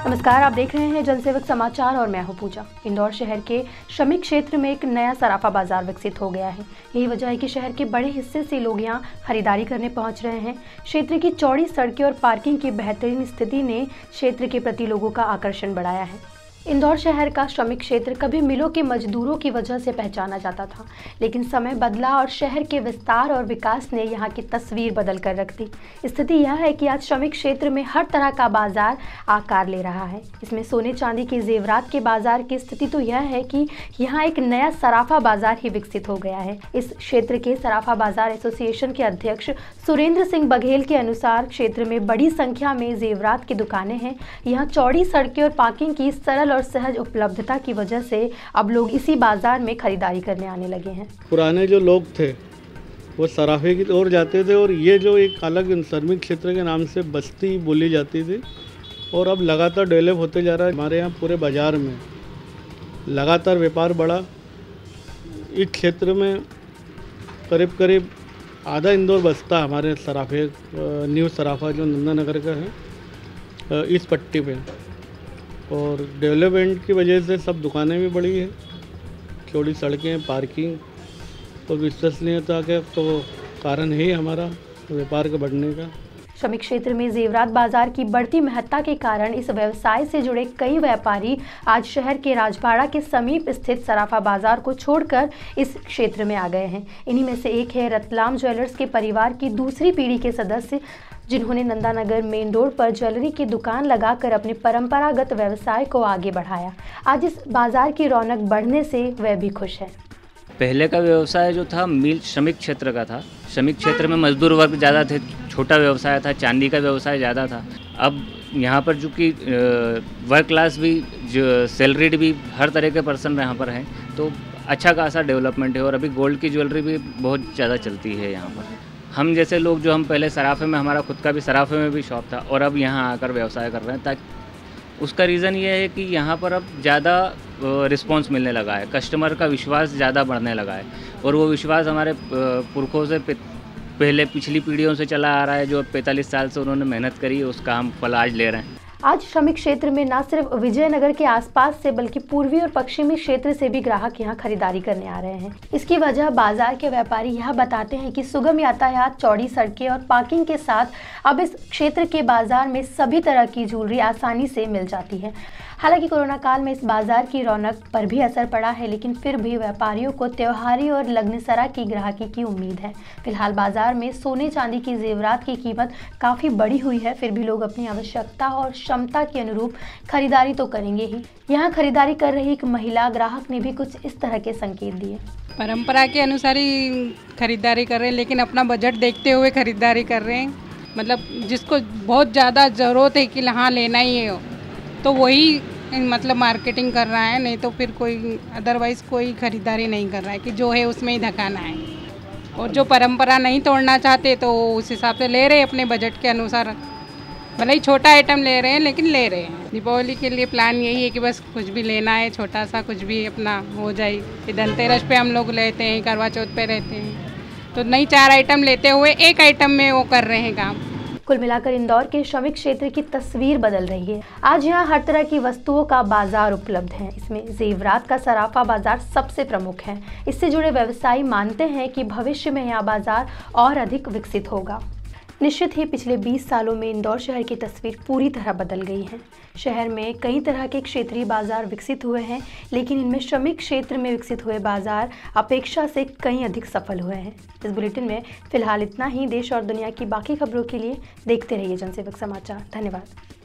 नमस्कार, आप देख रहे हैं जनसेवक समाचार और मैं हूं पूजा। इंदौर शहर के श्रमिक क्षेत्र में एक नया सराफा बाजार विकसित हो गया है। यही वजह है कि शहर के बड़े हिस्से से लोग यहां खरीदारी करने पहुंच रहे हैं। क्षेत्र की चौड़ी सड़कें और पार्किंग की बेहतरीन स्थिति ने क्षेत्र के प्रति लोगों का आकर्षण बढ़ाया है। इंदौर शहर का श्रमिक क्षेत्र कभी मिलों के मजदूरों की वजह से पहचाना जाता था, लेकिन समय बदला और शहर के विस्तार और विकास ने यहाँ की तस्वीर बदल कर रख दी। स्थिति यह है कि आज श्रमिक क्षेत्र में हर तरह का बाजार आकार ले रहा है। इसमें सोने चांदी के जेवरात के बाजार की स्थिति तो यह है कि यहाँ एक नया सराफा बाजार ही विकसित हो गया है। इस क्षेत्र के सराफा बाजार एसोसिएशन के अध्यक्ष सुरेंद्र सिंह बघेल के अनुसार क्षेत्र में बड़ी संख्या में जेवरात की दुकानें हैं। यहाँ चौड़ी सड़कें और पार्किंग की सरल और सहज उपलब्धता की वजह से अब लोग इसी बाजार में खरीदारी करने आने लगे हैं। पुराने जो लोग थे वो सराफे की ओर जाते थे और ये जो एक अलग श्रमिक क्षेत्र के नाम से बस्ती बोली जाती थी और अब लगातार डेवलप होते जा रहा है। हमारे यहाँ पूरे बाजार में लगातार व्यापार बढ़ा। इस क्षेत्र में करीब करीब आधा इंदौर बसता हमारे सराफे न्यू सराफा जो नंदानगर का है इस पट्टी पे, और डेवलपमेंट की वजह से सब दुकानें भी बढ़ी हैं, चौड़ी सड़कें, पार्किंग और विश्वसनीयता के तो कारण ही हमारा व्यापार के बढ़ने का। श्रमिक क्षेत्र में जेवरात बाजार की बढ़ती महत्ता के कारण इस व्यवसाय से जुड़े कई व्यापारी आज शहर के राजबाड़ा के समीप स्थित सराफा बाजार को छोड़कर इस क्षेत्र में आ गए हैं। इन्हीं में से एक है रतलाम ज्वेलर्स के परिवार की दूसरी पीढ़ी के सदस्य, जिन्होंने नंदानगर मेन रोड पर ज्वेलरी की दुकान लगाकर अपने परंपरागत व्यवसाय को आगे बढ़ाया। आज इस बाजार की रौनक बढ़ने से वह भी खुश है। पहले का व्यवसाय जो था मिल श्रमिक क्षेत्र का था। श्रमिक क्षेत्र में मजदूर वर्ग ज़्यादा थे, छोटा व्यवसाय था, चांदी का व्यवसाय ज़्यादा था। अब यहाँ पर चूँकि वर्क क्लास भी, जो सैलरीड भी, हर तरह के पर्सन यहाँ पर हैं, तो अच्छा खासा डेवलपमेंट है और अभी गोल्ड की ज्वेलरी भी बहुत ज़्यादा चलती है यहाँ पर। हम जैसे लोग जो हम पहले सराफे में, हमारा खुद का भी सराफे में भी शॉप था और अब यहाँ आकर व्यवसाय कर रहे हैं, ताकि उसका रीज़न ये है कि यहाँ पर अब ज़्यादा रिस्पांस मिलने लगा है, कस्टमर का विश्वास ज़्यादा बढ़ने लगा है और वो विश्वास हमारे पुरखों से पहले पिछली पीढ़ियों से चला आ रहा है। जो 45 साल से उन्होंने मेहनत करी, उसका हम फल आज ले रहे हैं। आज श्रमिक क्षेत्र में न सिर्फ विजयनगर के आसपास से बल्कि पूर्वी और पश्चिमी क्षेत्र से भी ग्राहक यहां खरीदारी करने आ रहे हैं। इसकी वजह बाजार के व्यापारी यह बताते हैं कि सुगम यातायात, चौड़ी सड़कें और पार्किंग के साथ अब इस क्षेत्र के बाजार में सभी तरह की ज्वेलरी आसानी से मिल जाती है। हालांकि कोरोना काल में इस बाजार की रौनक पर भी असर पड़ा है, लेकिन फिर भी व्यापारियों को त्योहारी और लग्नसरा की ग्राहकी की उम्मीद है। फिलहाल बाजार में सोने चांदी की जेवरात की कीमत काफ़ी बढ़ी हुई है, फिर भी लोग अपनी आवश्यकता और क्षमता के अनुरूप खरीदारी तो करेंगे ही। यहाँ खरीदारी कर रही एक महिला ग्राहक ने भी कुछ इस तरह के संकेत दिए। परंपरा के अनुसार ही खरीदारी कर रहे हैं, लेकिन अपना बजट देखते हुए खरीदारी कर रहे हैं। मतलब जिसको बहुत ज़्यादा ज़रूरत है कि हाँ लेना ही है, तो वही मतलब मार्केटिंग कर रहा है, नहीं तो फिर कोई अदरवाइज़ कोई ख़रीदारी नहीं कर रहा है कि जो है उसमें ही धकाना है। और जो परंपरा नहीं तोड़ना चाहते तो उस हिसाब से ले रहे हैं अपने बजट के अनुसार। भले ही छोटा आइटम ले रहे हैं, लेकिन ले रहे हैं। दीपावली के लिए प्लान यही है कि बस कुछ भी लेना है, छोटा सा कुछ भी अपना हो जाए। धनतेरस पे हम लोग लेते हैं, करवा चौथ पे रहते हैं, तो नहीं 4 आइटम लेते हुए एक आइटम में वो कर रहे हैं काम। कुल मिलाकर इंदौर के श्रमिक क्षेत्र की तस्वीर बदल रही है। आज यहाँ हर तरह की वस्तुओं का बाजार उपलब्ध है। इसमें जेवरात का सराफा बाजार सबसे प्रमुख है। इससे जुड़े व्यवसायी मानते हैं कि भविष्य में यह बाजार और अधिक विकसित होगा। निश्चित ही पिछले 20 सालों में इंदौर शहर की तस्वीर पूरी तरह बदल गई है। शहर में कई तरह के क्षेत्रीय बाजार विकसित हुए हैं, लेकिन इनमें श्रमिक क्षेत्र में विकसित हुए बाजार अपेक्षा से कहीं अधिक सफल हुए हैं। इस बुलेटिन में फिलहाल इतना ही। देश और दुनिया की बाकी खबरों के लिए देखते रहिए जनसेवक समाचार। धन्यवाद।